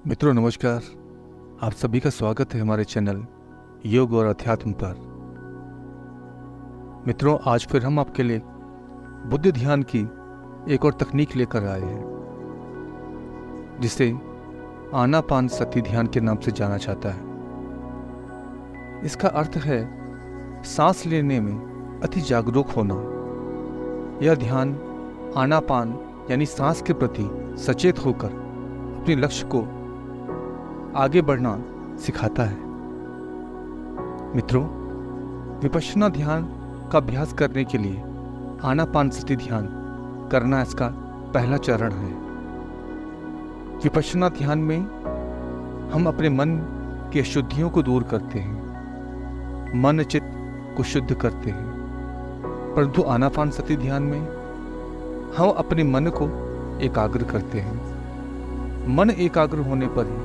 मित्रों नमस्कार। आप सभी का स्वागत है हमारे चैनल योग और अध्यात्म पर। मित्रों, आज फिर हम आपके लिए बुद्ध ध्यान की एक और तकनीक लेकर आए हैं, जिसे आनापानसति ध्यान के नाम से जाना जाता है। इसका अर्थ है सांस लेने में अति जागरूक होना। यह ध्यान आनापान यानी सांस के प्रति सचेत होकर अपने लक्ष्य को आगे बढ़ना सिखाता है। मित्रों, विपश्यना ध्यान का अभ्यास करने के लिए आनापानसति ध्यान करना इसका पहला चरण है। विपश्यना ध्यान में हम अपने मन की अशुद्धियों को दूर करते हैं, मन चित्त को शुद्ध करते हैं। परंतु आनापानसति ध्यान में हम अपने मन को एकाग्र करते हैं। मन एकाग्र होने पर ही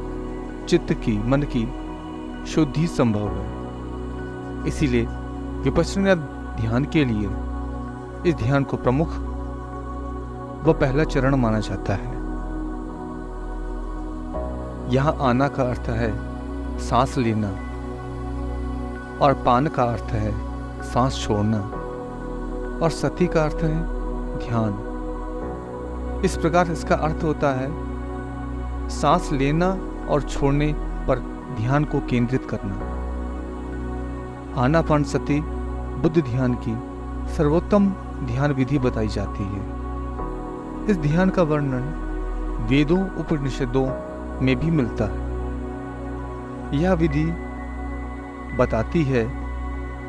चित्त की, मन की शुद्धि संभव है। इसीलिए विपश्यना ध्यान के लिए इस ध्यान को प्रमुख व पहला चरण माना जाता है। यहां आना का अर्थ है सांस लेना और पान का अर्थ है सांस छोड़ना और सति का अर्थ है ध्यान। इस प्रकार इसका अर्थ होता है सांस लेना और छोड़ने पर ध्यान को केंद्रित करना। आनापानसति बुद्ध ध्यान की सर्वोत्तम ध्यान विधि बताई जाती है। इस ध्यान का वर्णन वेदों उपनिषदों में भी मिलता है। यह विधि बताती है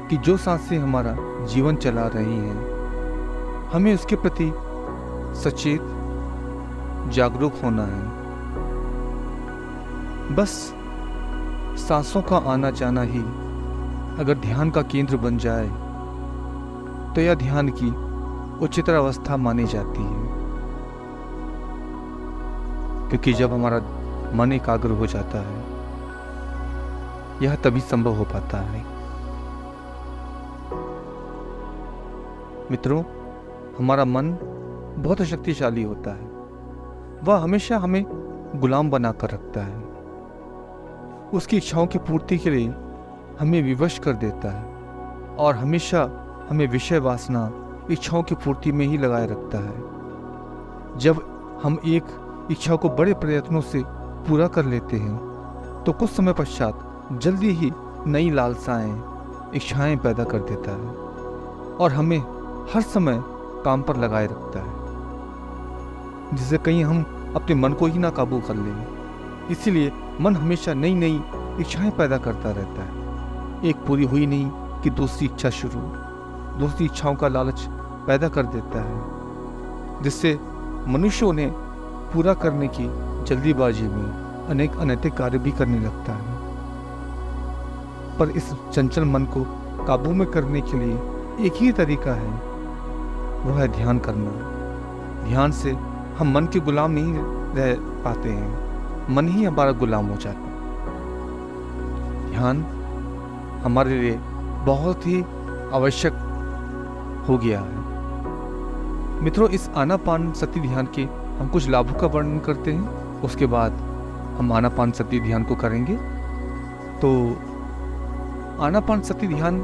कि जो सांसें हमारा जीवन चला रही हैं, हमें उसके प्रति सचेत जागरूक होना है। बस सांसों का आना जाना ही अगर ध्यान का केंद्र बन जाए तो यह ध्यान की उच्चतर अवस्था मानी जाती है, क्योंकि जब हमारा मन एकाग्र हो जाता है यह तभी संभव हो पाता है। मित्रों, हमारा मन बहुत शक्तिशाली होता है। वह हमेशा हमें गुलाम बनाकर रखता है। उसकी इच्छाओं की पूर्ति के लिए हमें विवश कर देता है और हमेशा हमें विषय वासना इच्छाओं की पूर्ति में ही लगाए रखता है। जब हम एक इच्छा को बड़े प्रयत्नों से पूरा कर लेते हैं तो कुछ समय पश्चात जल्दी ही नई लालसाएं, इच्छाएं पैदा कर देता है और हमें हर समय काम पर लगाए रखता है, जिससे कहीं हम अपने मन को ही ना काबू कर लें। इसीलिए मन हमेशा नई नई इच्छाएं पैदा करता रहता है। एक पूरी हुई नहीं कि दूसरी इच्छा शुरू, दूसरी इच्छाओं का लालच पैदा कर देता है, जिससे मनुष्य उन्हें पूरा करने की जल्दीबाजी में अनेक अनैतिक कार्य भी करने लगता है। पर इस चंचल मन को काबू में करने के लिए एक ही तरीका है, वह है ध्यान करना। ध्यान से हम मन के गुलाम नहीं रह पाते हैं, मन ही हमारा गुलाम हो जाता है। ध्यान हमारे लिए बहुत ही आवश्यक हो गया है। मित्रों, इस आनापानसति ध्यान के हम कुछ लाभों का वर्णन करते हैं, उसके बाद हम आनापानसति ध्यान को करेंगे। तो आनापानसति ध्यान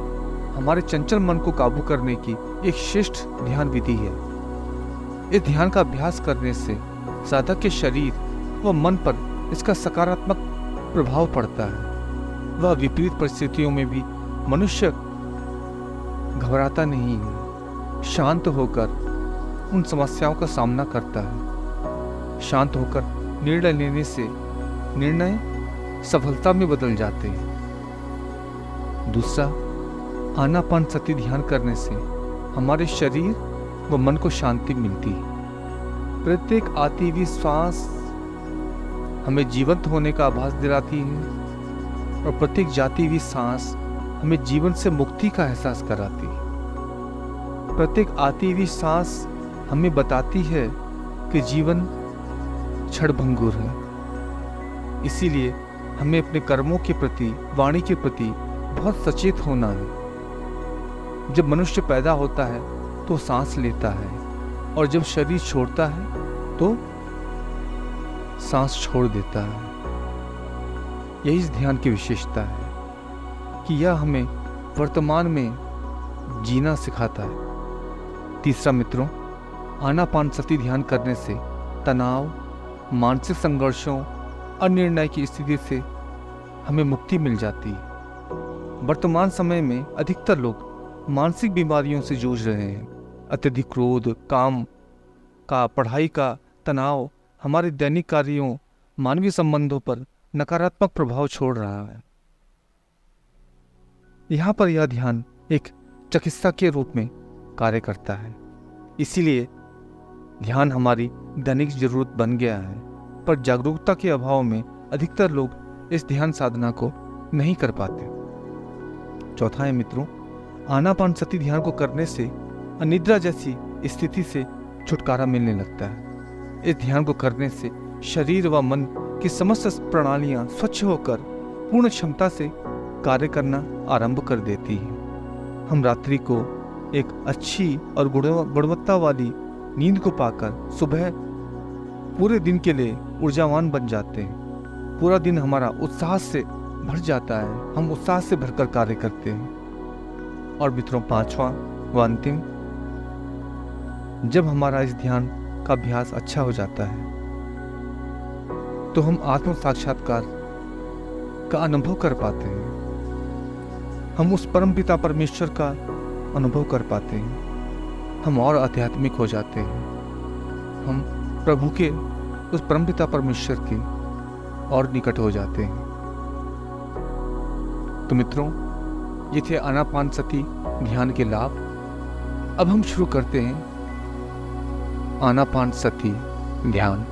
हमारे चंचल मन को काबू करने की एक श्रेष्ठ ध्यान विधि है। इस ध्यान का अभ्यास करने से साधक के शरीर व मन पर इसका सकारात्मक प्रभाव पड़ता है। वह विपरीत परिस्थितियों में भी मनुष्य घबराता नहीं है, शांत होकर उन समस्याओं का सामना करता है। शांत होकर निर्णय लेने से निर्णय सफलता में बदल जाते हैं। दूसरा, आनापानसति ध्यान करने से हमारे शरीर व मन को शांति मिलती है। प्रत्येक आती हुई श्वास हमें जीवंत होने का आभास दिलाती है और प्रत्येक जाती हुई सांस हमें जीवन से मुक्ति का एहसास कराती है। प्रत्येक आती हुई सांस हमें बताती है कि जीवन क्षणभंगुर है। इसीलिए हमें अपने कर्मों के प्रति, वाणी के प्रति बहुत सचेत होना है। जब मनुष्य पैदा होता है तो सांस लेता है और जब शरीर छोड़ता है तो सांस छोड़ देता है। यही इस ध्यान की विशेषता है कि यह हमें वर्तमान में जीना सिखाता है। तीसरा मित्रों, आनापानसति ध्यान करने से तनाव, मानसिक संघर्षों, अनिर्णय की स्थिति से हमें मुक्ति मिल जाती है। वर्तमान समय में अधिकतर लोग मानसिक बीमारियों से जूझ रहे हैं। अत्यधिक क्रोध, काम का, पढ़ाई का तनाव हमारे दैनिक कार्यों, मानवीय संबंधों पर नकारात्मक प्रभाव छोड़ रहा है। यहाँ पर यह ध्यान एक चिकित्सा के रूप में कार्य करता है। इसीलिए ध्यान हमारी दैनिक जरूरत बन गया है, पर जागरूकता के अभाव में अधिकतर लोग इस ध्यान साधना को नहीं कर पाते। चौथा है मित्रों, आनापानसति ध्यान को करने से अनिद्रा जैसी स्थिति से छुटकारा मिलने लगता है। इस ध्यान को करने से शरीर व मन की समस्त प्रणालियां स्वच्छ होकर पूर्ण क्षमता से कार्य करना आरंभ कर देती हैं। हम रात्रि को एक अच्छी और गुणवत्ता वाली नींद को पाकर सुबह पूरे दिन के लिए ऊर्जावान बन जाते हैं। पूरा दिन हमारा उत्साह से भर जाता है, हम उत्साह से भरकर कार्य करते हैं। और मित्रों, पांचवा व अंतिम, जब हमारा इस ध्यान का अभ्यास अच्छा हो जाता है तो हम आत्म साक्षात्कार का अनुभव कर पाते हैं। हम उस परम पिता परमेश्वर का अनुभव कर पाते हैं। हम और आध्यात्मिक हो जाते हैं। हम प्रभु के, उस परम पिता परमेश्वर के और निकट हो जाते हैं। तो मित्रों, ये थे आनापानसति ध्यान के लाभ। अब हम शुरू करते हैं आनापानसति ध्यान।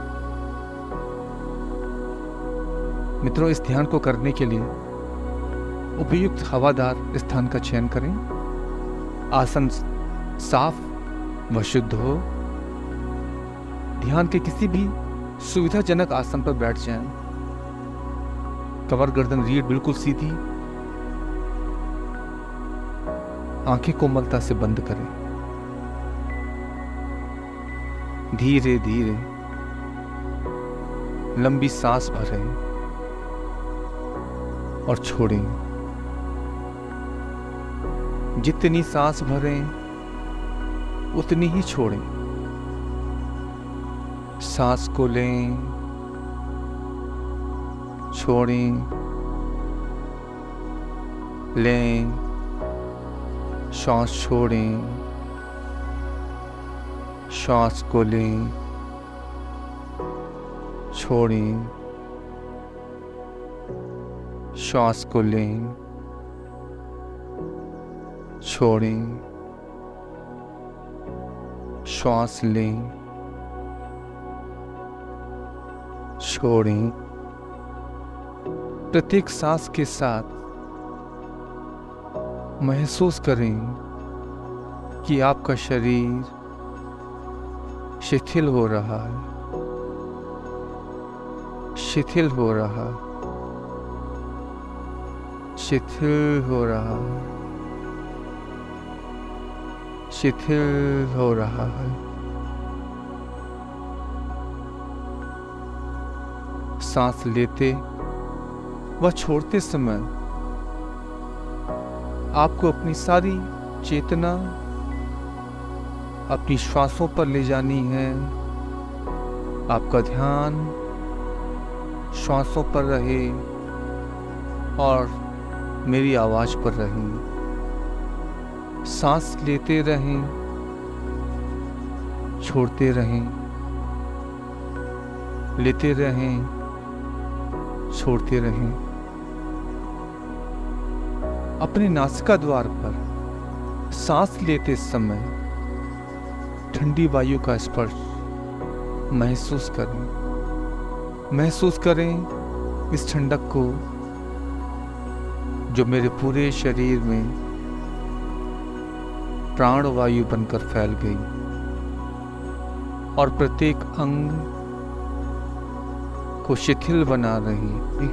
मित्रों, इस ध्यान को करने के लिए उपयुक्त हवादार स्थान का चयन करें। आसन साफ व शुद्ध हो। ध्यान के किसी भी सुविधाजनक आसन पर बैठ जाएं। कमर, गर्दन, रीढ़ बिल्कुल सीधी। आंखें कोमलता से बंद करें। धीरे धीरे लंबी सांस भरें और छोड़ें। जितनी सांस भरें उतनी ही छोड़ें। सांस को लें, छोड़ें, लें, सांस छोड़ें, सांस को लें, छोड़ें, सांस को लें, छोड़ें, श्वास लें, छोड़ें। प्रत्येक सांस के साथ महसूस करें कि आपका शरीर शिथिल हो रहा है, शिथिल हो रहा, शिथिल हो रहा, शिथिल हो रहा है। सांस लेते व छोड़ते समय आपको अपनी सारी चेतना अपनी श्वासों पर ले जानी है। आपका ध्यान श्वासों पर रहे और मेरी आवाज पर रहे। सांस लेते रहें, छोड़ते रहें, लेते रहें, छोड़ते रहें। अपने नासिका द्वार पर सांस लेते समय ठंडी वायु का स्पर्श महसूस करें। महसूस करें इस ठंडक को जो मेरे पूरे शरीर में प्राण वायु बनकर फैल गई और प्रत्येक अंग को शिथिल बना रही।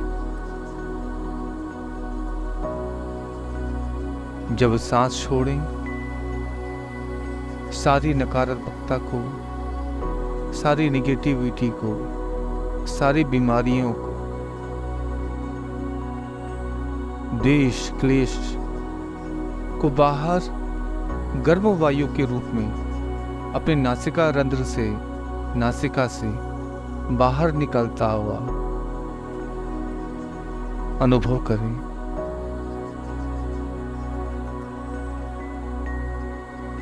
जब सांस छोड़ें, सारी नकारात्मकता को, सारी निगेटिविटी को, सारी बीमारियों को देश क्लेश को बाहर गर्म वायु के रूप में अपने नासिका रंध्र से, नासिका से बाहर निकलता हुआ अनुभव करें।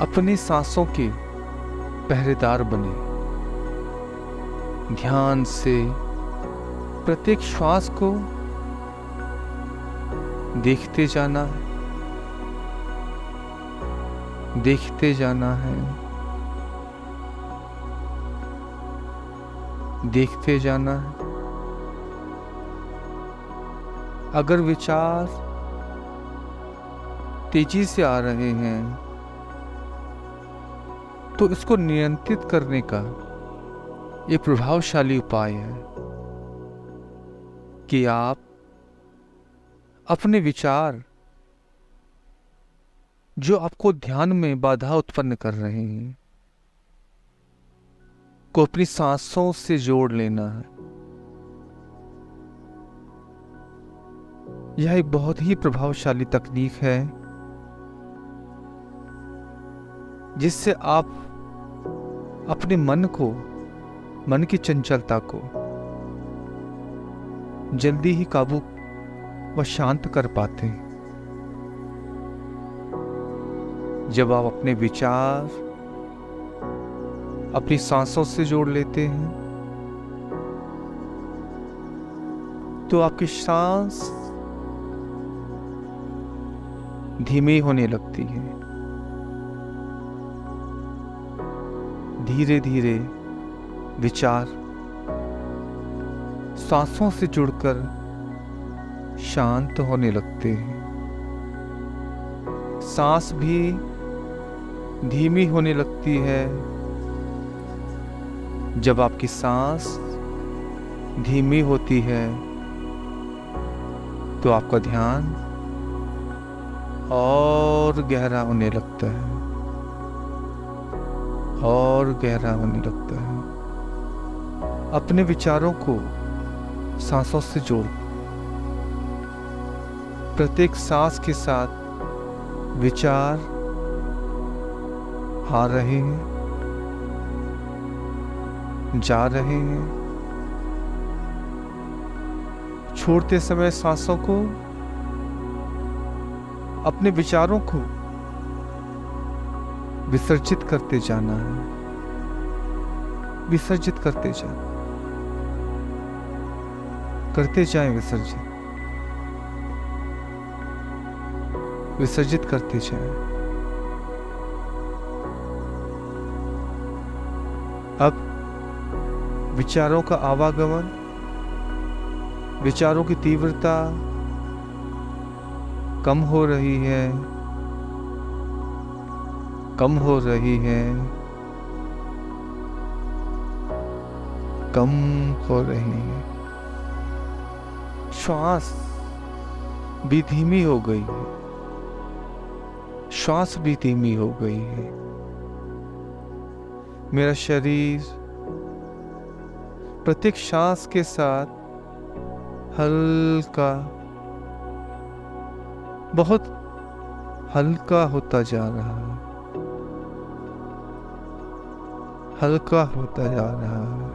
अपनी सांसों के पहरेदार बने। ध्यान से प्रत्येक श्वास को देखते जाना है, देखते जाना है, देखते जाना है। अगर विचार तेजी से आ रहे हैं तो इसको नियंत्रित करने का एक प्रभावशाली उपाय है कि आप अपने विचार जो आपको ध्यान में बाधा उत्पन्न कर रहे हैं को अपनी सांसों से जोड़ लेना है। यह एक बहुत ही प्रभावशाली तकनीक है जिससे आप अपने मन को, मन की चंचलता को जल्दी ही काबू व शांत कर पाते हैं। जब आप अपने विचार अपनी सांसों से जोड़ लेते हैं तो आपकी सांस धीमी होने लगती है। धीरे धीरे विचार सांसों से जुड़कर शांत होने लगते हैं। सांस भी धीमी होने लगती है। जब आपकी सांस धीमी होती है तो आपका ध्यान और गहरा होने लगता है, और गहरा होने लगता है। अपने विचारों को सांसों से जोड़, प्रत्येक सांस के साथ विचार आ रहे हैं, जा रहे हैं। छोड़ते समय सांसों को, अपने विचारों को विसर्जित करते जाना है, विसर्जित करते जाना, करते जाएं विसर्जित, विसर्जित करते जाएं। अब विचारों का आवागमन, विचारों की तीव्रता कम हो रही है, कम हो रही है, कम हो रही है। श्वास भी धीमी हो गई है, श्वास भी धीमी हो गई है। मेरा शरीर प्रत्येक श्वास के साथ हल्का, बहुत हल्का होता जा रहा है, हल्का होता जा रहा है,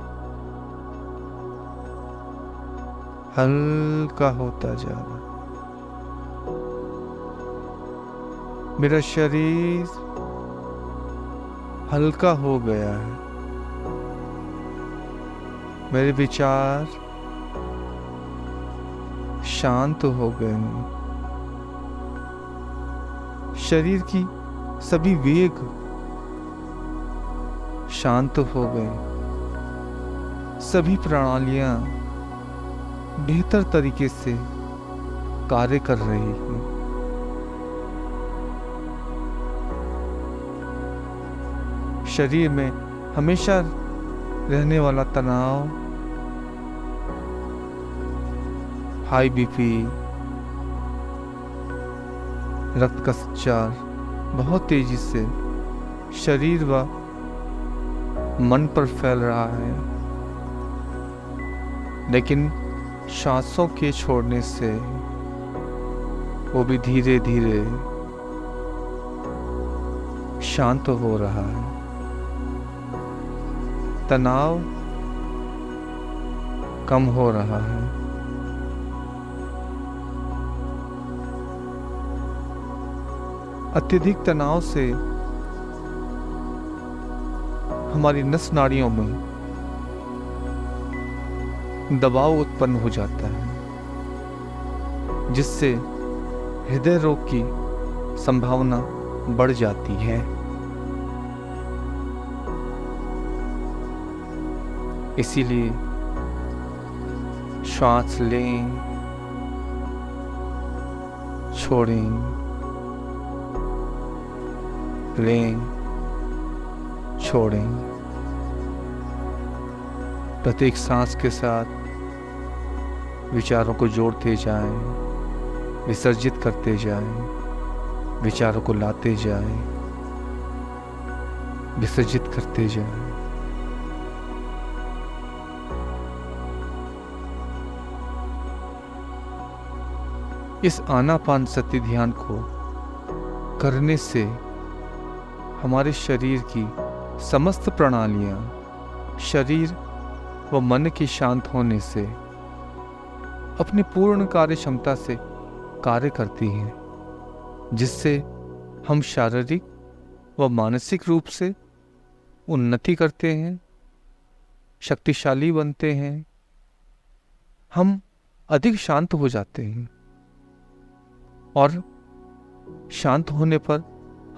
हल्का होता जा रहा है। मेरा शरीर हल्का हो गया है। मेरे विचार शांत हो गए हैं। शरीर की सभी वेग शांत हो गए। सभी प्रणालियां बेहतर तरीके से कार्य कर रही हैं। शरीर में हमेशा रहने वाला तनाव, हाई बीपी, रक्त का संचार बहुत तेजी से शरीर व मन पर फैल रहा है। लेकिन सांसों के छोड़ने से वो भी धीरे धीरे शांत हो रहा है। तनाव कम हो रहा है। अत्यधिक तनाव से हमारी नस नाड़ियों में दबाव उत्पन्न हो जाता है, जिससे हृदय रोग की संभावना बढ़ जाती है। इसीलिए श्वास लें, छोड़ें, लें, छोड़ें। प्रत्येक सांस के साथ विचारों को जोड़ते जाएं, विसर्जित करते जाएं, विचारों को लाते जाएं, विसर्जित करते जाएं। इस आनापानसति ध्यान को करने से हमारे शरीर की समस्त प्रणालियां शरीर व मन के शांत होने से अपनी पूर्ण कार्य क्षमता से कार्य करती हैं, जिससे हम शारीरिक व मानसिक रूप से उन्नति करते हैं, शक्तिशाली बनते हैं, हम अधिक शांत हो जाते हैं और शांत होने पर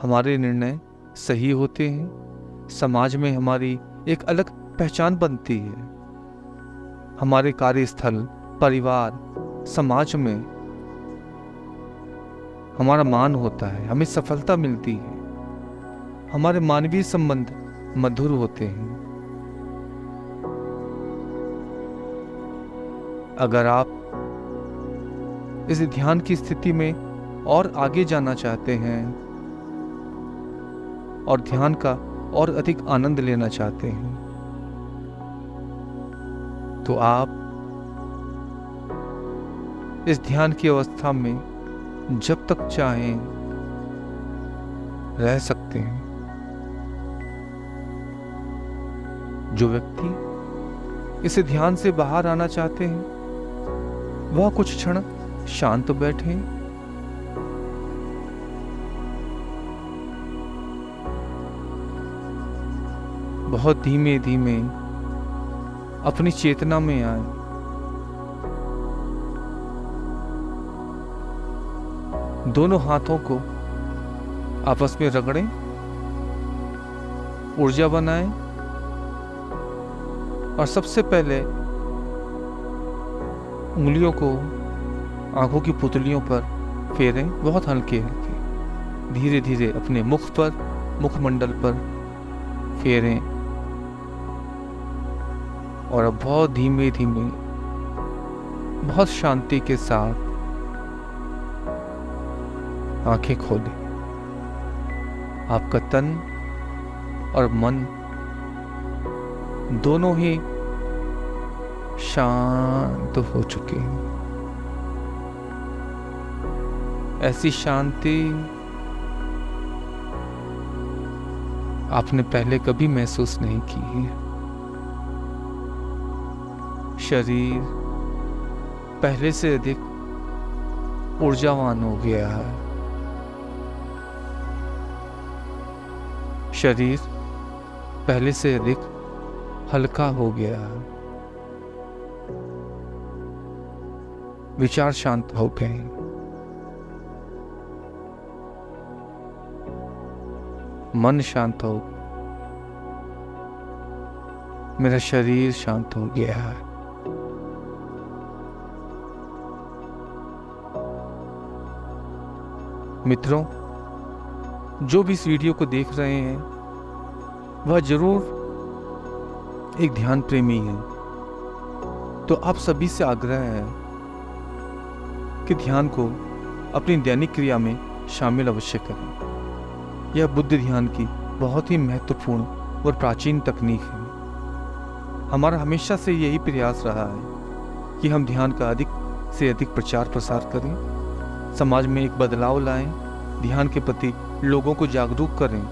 हमारे निर्णय सही होते हैं। समाज में हमारी एक अलग पहचान बनती है। हमारे कार्यस्थल, परिवार, समाज में हमारा मान होता है, हमें सफलता मिलती है, हमारे मानवीय संबंध मधुर होते हैं। अगर आप इस ध्यान की स्थिति में और आगे जाना चाहते हैं और ध्यान का और अधिक आनंद लेना चाहते हैं, तो आप इस ध्यान की अवस्था में जब तक चाहें रह सकते हैं। जो व्यक्ति इस ध्यान से बाहर आना चाहते हैं, वह कुछ क्षण शांत बैठें, बहुत धीमे धीमे अपनी चेतना में आए। दोनों हाथों को आपस में रगड़ें, ऊर्जा बनाएं और सबसे पहले उंगलियों को आंखों की पुतलियों पर फेरें, बहुत हल्के हल्के। धीरे धीरे अपने मुख पर, मुखमंडल पर फेरें और अब बहुत धीमे धीमे, बहुत शांति के साथ आंखें खोलें। आपका तन और मन दोनों ही शांत हो चुके हैं। ऐसी शांति आपने पहले कभी महसूस नहीं की है। शरीर पहले से अधिक ऊर्जावान हो गया है। शरीर पहले से अधिक हल्का हो गया है। विचार शांत हो गए। मन शांत हो, मेरा शरीर शांत हो गया है। मित्रों, जो भी इस वीडियो को देख रहे हैं वह जरूर एक ध्यान प्रेमी है, तो आप सभी से आग्रह है कि ध्यान को अपनी दैनिक क्रिया में शामिल अवश्य करें। यह बुद्ध ध्यान की बहुत ही महत्वपूर्ण और प्राचीन तकनीक है। हमारा हमेशा से यही प्रयास रहा है कि हम ध्यान का अधिक से अधिक प्रचार प्रसार करें समाज में एक बदलाव लाएं, ध्यान के प्रति लोगों को जागरूक करें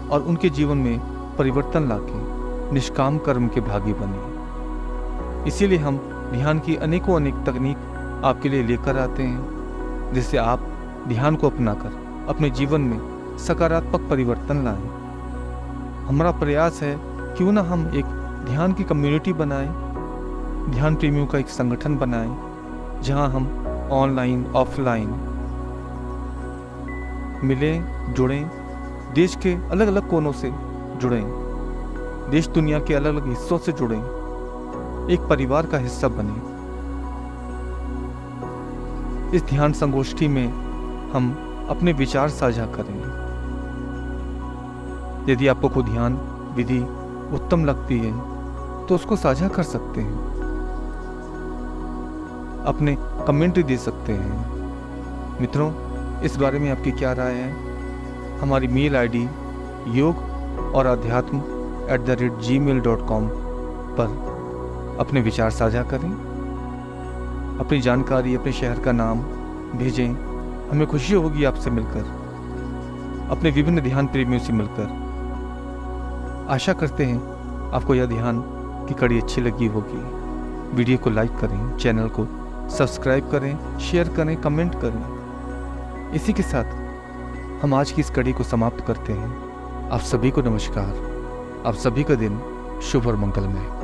और उनके जीवन में परिवर्तन लाके निष्काम कर्म के भागी बने। इसीलिए हम ध्यान की अनेकों अनेक तकनीक आपके लिए लेकर आते हैं, जिससे आप ध्यान को अपनाकर अपने जीवन में सकारात्मक परिवर्तन लाएं। हमारा प्रयास है क्यों ना हम एक ध्यान की कम्युनिटी बनाएं, ध्यान प्रेमियों का एक संगठन बनाएं, जहां हम ऑनलाइन ऑफलाइन मिलें, जुड़ें, देश के अलग अलग कोनों से जुड़ें, देश दुनिया के अलग अलग हिस्सों से जुड़ें, एक परिवार का हिस्सा बने। इस ध्यान संगोष्ठी में हम अपने विचार साझा करें। यदि आपको कोई ध्यान विधि उत्तम लगती है तो उसको साझा कर सकते हैं, अपने कमेंट दे सकते हैं। मित्रों, इस बारे में आपकी क्या राय है? हमारी मेल आईडी योग और अध्यात्म@gmail.com पर अपने विचार साझा करें, अपनी जानकारी, अपने शहर का नाम भेजें। हमें खुशी होगी आपसे मिलकर, अपने विभिन्न ध्यान प्रेमियों से मिलकर। आशा करते हैं आपको यह ध्यान की कड़ी अच्छी लगी होगी। वीडियो को लाइक करें, चैनल को सब्सक्राइब करें, शेयर करें, कमेंट करें। इसी के साथ हम आज की इस कड़ी को समाप्त करते हैं। आप सभी को नमस्कार। आप सभी का दिन शुभ और मंगलमय।